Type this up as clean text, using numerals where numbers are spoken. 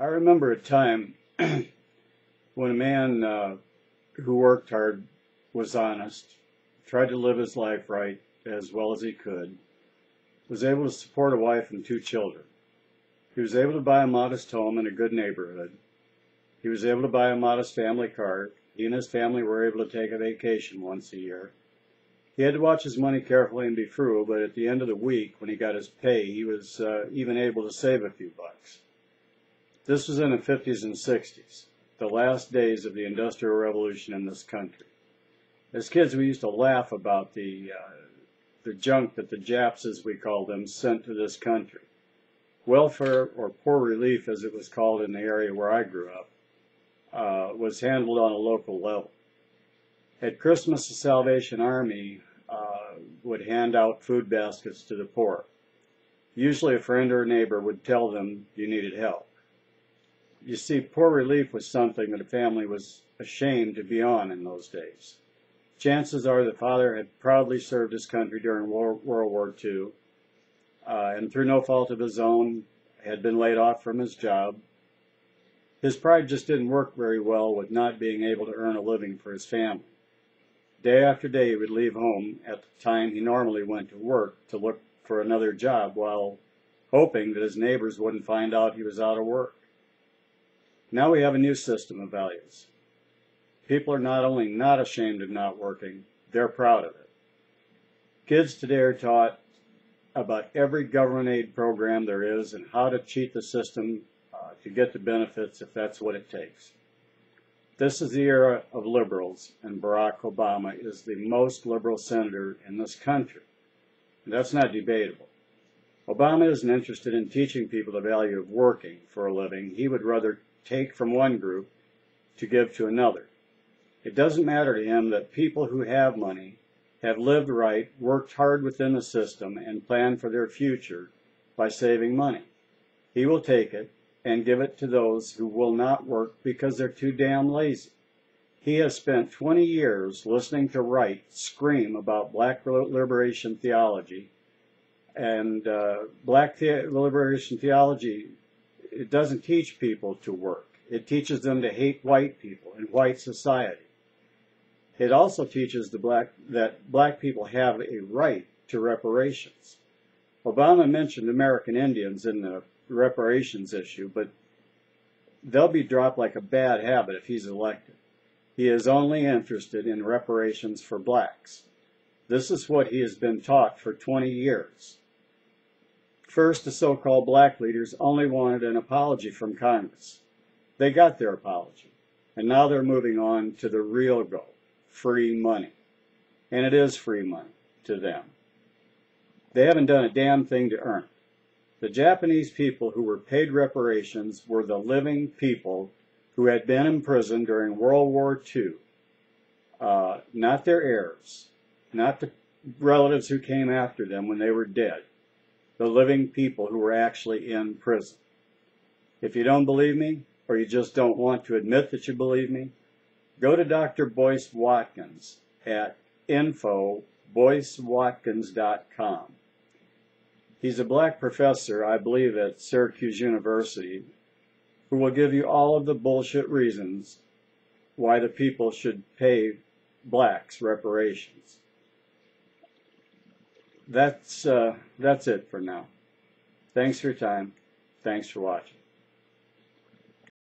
I remember a time when a man who worked hard, was honest, tried to live his life right as well as he could, was able to support a wife and 2 children. He was able to buy a modest home in a good neighborhood. He was able to buy a modest family car. He and his family were able to take a vacation once a year. He had to watch his money carefully and be frugal, but at the end of the week, when he got his pay, he was even able to save a few bucks. This was in the 50s and 60s, the last days of the Industrial Revolution in this country. As kids, we used to laugh about the junk that the Japs, as we called them, sent to this country. Welfare, or poor relief as it was called in the area where I grew up, was handled on a local level. At Christmas, the Salvation Army would hand out food baskets to the poor. Usually a friend or a neighbor would tell them you needed help. You see, poor relief was something that a family was ashamed to be on in those days. Chances are the father had proudly served his country during World War II, and through no fault of his own, had been laid off from his job. His pride just didn't work very well with not being able to earn a living for his family. Day after day, he would leave home at the time he normally went to work to look for another job while hoping that his neighbors wouldn't find out he was out of work. Now we have a new system of values. People are not only not ashamed of not working, they're proud of it. Kids today are taught about every government aid program there is and how to cheat the system to get the benefits if that's what it takes. This is the era of liberals, and Barack Obama is the most liberal senator in this country. And that's not debatable. Obama isn't interested in teaching people the value of working for a living. He would rather take from one group to give to another. It doesn't matter to him that people who have money have lived right, worked hard within the system, and planned for their future by saving money. He will take it and give it to those who will not work because they're too damn lazy. He has spent 20 years listening to Wright scream about black liberation theology. And black liberation theology, it doesn't teach people to work. It teaches them to hate white people and white society. It also teaches that black people have a right to reparations. Obama mentioned American Indians in the reparations issue, but they'll be dropped like a bad habit if he's elected. He is only interested in reparations for blacks. This is what he has been taught for 20 years. First, the so-called black leaders only wanted an apology from Congress. They got their apology, and now they're moving on to the real goal, free money. And it is free money to them. They haven't done a damn thing to earn it. The Japanese people who were paid reparations were the living people who had been imprisoned during World War II, not their heirs, not the relatives who came after them when they were dead, the living people who were actually in prison. If you don't believe me, or you just don't want to admit that you believe me, go to Dr. Boyce Watkins at info.boycewatkins.com. He's a black professor, I believe, at Syracuse University, who will give you all of the bullshit reasons why the people should pay blacks reparations. That's it for now. Thanks for your time. Thanks for watching.